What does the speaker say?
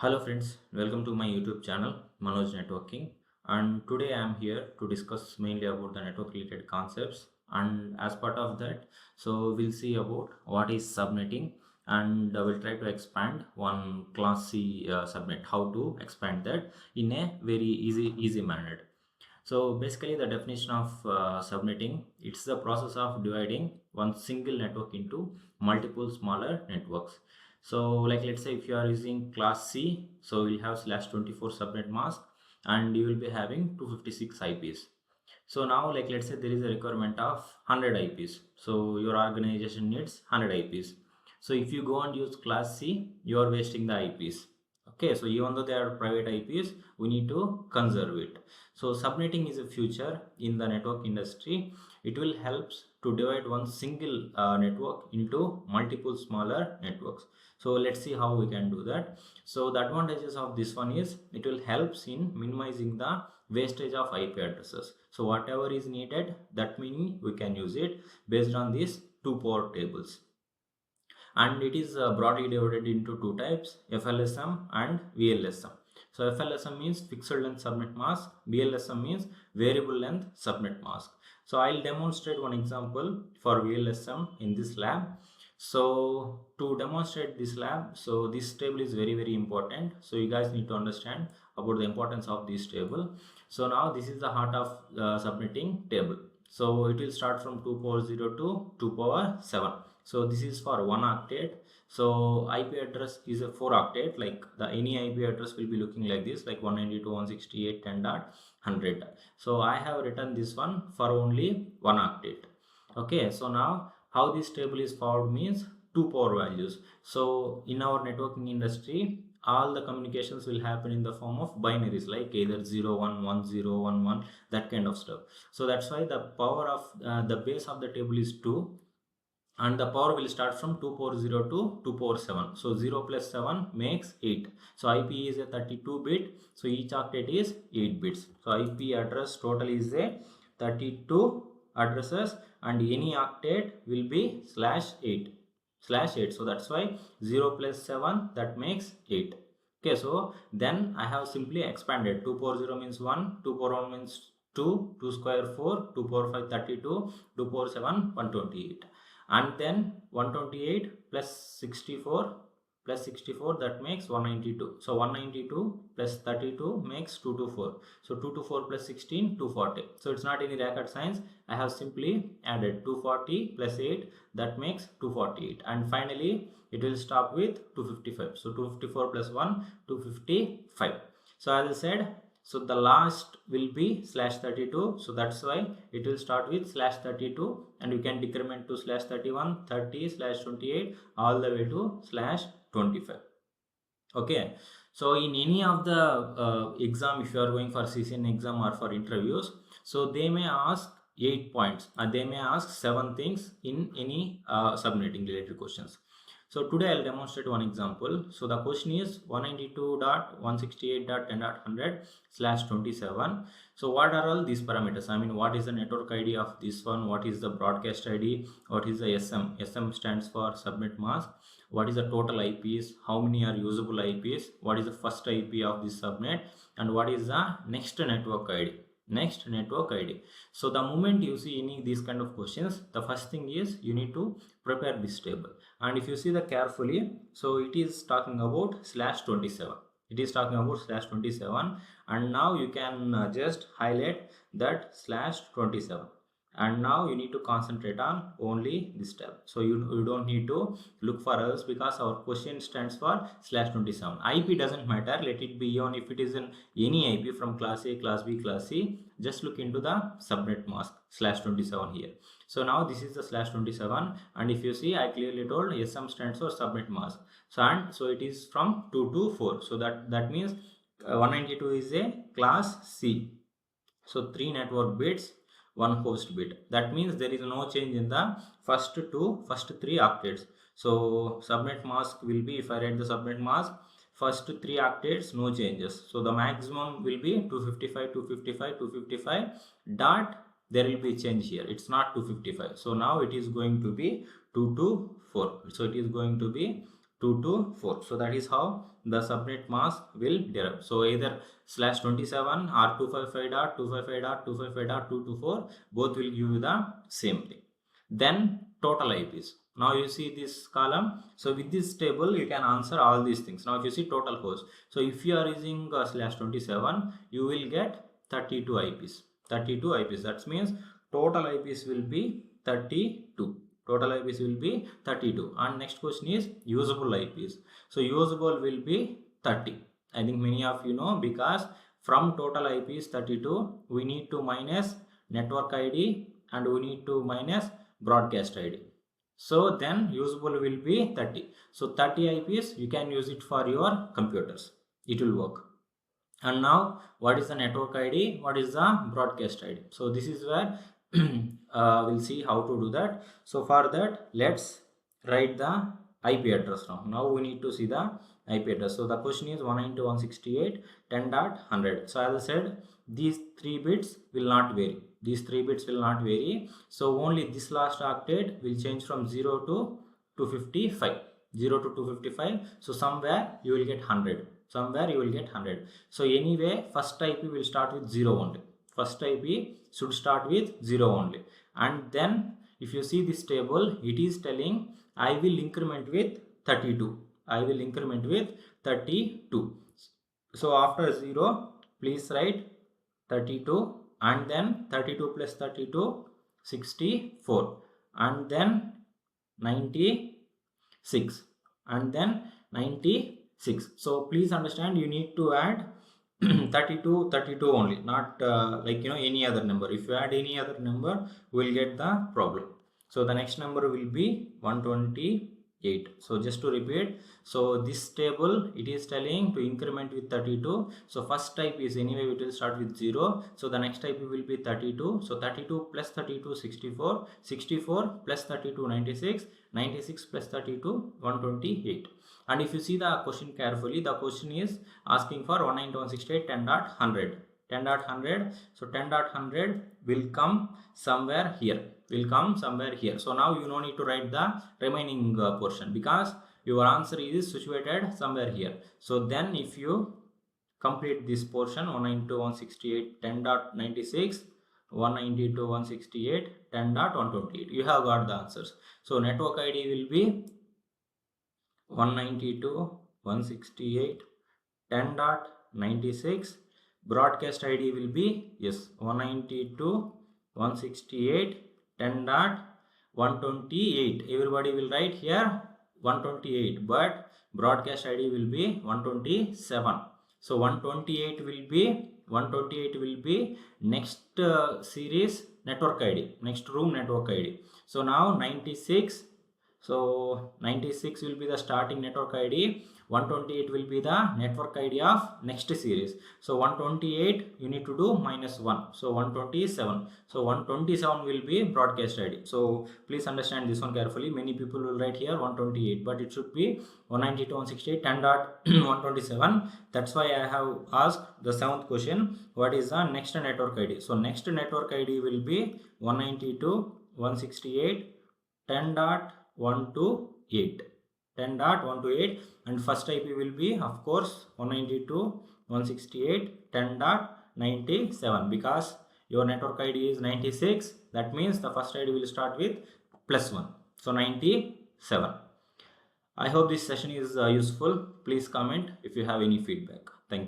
Hello friends, welcome to my YouTube channel Manoj Networking, and today I am here to discuss mainly about the network related concepts, and as part of that we'll see about what is subnetting, and we'll try to expand one class C subnet, how to expand that in a very easy manner. So basically the definition of subnetting, it's the process of dividing one single network into multiple smaller networks. So like let's say if you are using class C, so you'll have /24 subnet mask and you will be having 256 IPs. So now like let's say there is a requirement of 100 IPs. So your organization needs 100 IPs. So if you go and use class C, you are wasting the IPs. Okay, so even though they are private IPs, we need to conserve it. So subnetting is a future in the network industry. It will help to divide one single network into multiple smaller networks. So let's see how we can do that. So the advantages of this one is it will helps in minimizing the wastage of IP addresses. So whatever is needed, that meaning we can use it based on these two port tables. And it is broadly divided into two types, FLSM and VLSM. So FLSM means fixed length subnet mask, VLSM means variable length subnet mask. So I'll demonstrate one example for VLSM in this lab. So to demonstrate this lab, so this table is very important. So you guys need to understand about the importance of this table. So now this is the heart of subnetting table. So it will start from 2 power 0 to 2 power 7. So this is for 1 octet. So IP address is a 4 octet, like the any IP address will be looking like this, like 192.168.10.100. So I have written this one for only 1 octet. Okay, so now how this table is formed means two power values. So in our networking industry, all the communications will happen in the form of binaries, like either 0 1 1 0 1 1, that kind of stuff. So that's why the power of the base of the table is 2, and the power will start from 2 power 0 to 2 power 7. So 0 plus 7 makes 8. So IP is a 32 bit, so each octet is 8 bits. So IP address total is a 32 addresses, and any octet will be /8. So that's why 0 plus 7, that makes 8. Okay, so then I have simply expanded. 2 power 0 means 1, 2 power 1 means 2, 2 square 4, 2 power 5 32, 2 power 7 128, and then 128 plus 64 plus 64, that makes 192. So 192 plus 32 makes 224. So 224 plus 16, 240. So it's not any rocket science. I have simply added 240 plus 8, that makes 248, and finally it will stop with 255. So 254 plus 1, 255. So as I said, so the last will be /32. So that's why it will start with /32, and you can decrement to /31, 30, /28, all the way to /25. Okay, so in any of the exam, if you are going for CCN exam or for interviews, so they may ask 8 points, they may ask 7 things in any subnetting related questions. So today I'll demonstrate one example. So the question is 192.168.10.100/27. So what are all these parameters? I mean, what is the network ID of this one? What is the broadcast ID? What is the SM? SM stands for subnet mask. What is the total IPs? How many are usable IPs? What is the first IP of this subnet? And what is the next network ID? Next network ID. So the moment you see any these kind of questions, the first thing is you need to prepare this table. And if you see the carefully, so it is talking about /27. It is talking about /27, and now you can just highlight that /27. And now you need to concentrate on only this tab. So you don't need to look for others, because our question stands for /27. IP doesn't matter, let it be on. If it is in any IP from class A, class B, class C, just look into the subnet mask /27 here. So now this is the /27, and if you see, I clearly told SM stands for subnet mask. So it is from 2 to 4. So that means 192 is a class C. So 3 network bits, 1 host bit. That means there is no change in the first 3 octets. So subnet mask will be, if I write the subnet mask, first 3 octets, no changes. So the maximum will be 255, 255, 255 dot, there will be change here. It's not 255. So now it is going to be 224. So it is going to be 224. So that is how the subnet mask will derive. So either /27 or 255.255.255.224, both will give you the same thing. Then total IPs. Now you see this column. So with this table, you can answer all these things. Now if you see total host, so if you are using /27, you will get 32 IPs. 32 IPs. That means total IPs will be 32. Total IPs will be 32. And next question is usable IPs. So usable will be 30. I think many of you know, because from total IPs 32, we need to minus network ID and we need to minus broadcast ID. So then usable will be 30. So 30 IPs, you can use it for your computers. It will work. And now what is the network ID? What is the broadcast ID? So this is where we'll see how to do that. So for that, let's write the IP address now. Now we need to see the IP address. So the question is 192.168.10.100. So as I said, these 3 bits will not vary. These 3 bits will not vary. So only this last octet will change from 0 to 255. 0 to 255. So somewhere you will get 100. Somewhere you will get 100. So anyway, first IP will start with 0 only. First IP should start with 0 only. And then if you see this table, it is telling I will increment with 32. I will increment with 32. So after 0, please write 32 and then 32 plus 32, 64 and then 96 and then 96. So please understand, you need to add 32 only, not any other number. If you add any other number, we'll get the problem. So the next number will be 128. So just to repeat, so this table, it is telling to increment with 32. So first type is anyway it will start with 0. So the next type will be 32. So 32 plus 32, 64. 64 plus 32, 96. 96 plus 32, 128. And if you see the question carefully, the question is asking for 192.168.10.100. 10.100. So 10.100 will come somewhere here. So now you no need to write the remaining portion, because your answer is situated somewhere here. So then if you complete this portion, 192.168.10.96, 192.168.10.128, you have got the answers. So network ID will be 192.168.10.96. broadcast ID will be 192.168.10.128. everybody will write here 128, but broadcast ID will be 127. So 128 will be next series network ID, next room network ID. So now 96. So 96 will be the starting network ID. 128 will be the network ID of next series. So 128 you need to do minus 1. So 127. So 127 will be broadcast ID. So please understand this one carefully. Many people will write here 128, but it should be 192.168.10.127. That's why I have asked the 7th question. What is the next network ID? So next network ID will be 192.168.10.128. 10.128, and first IP will be of course 192.168.10.97, because your network ID is 96. That means the first ID will start with +1. So 97. I hope this session is useful. Please comment if you have any feedback.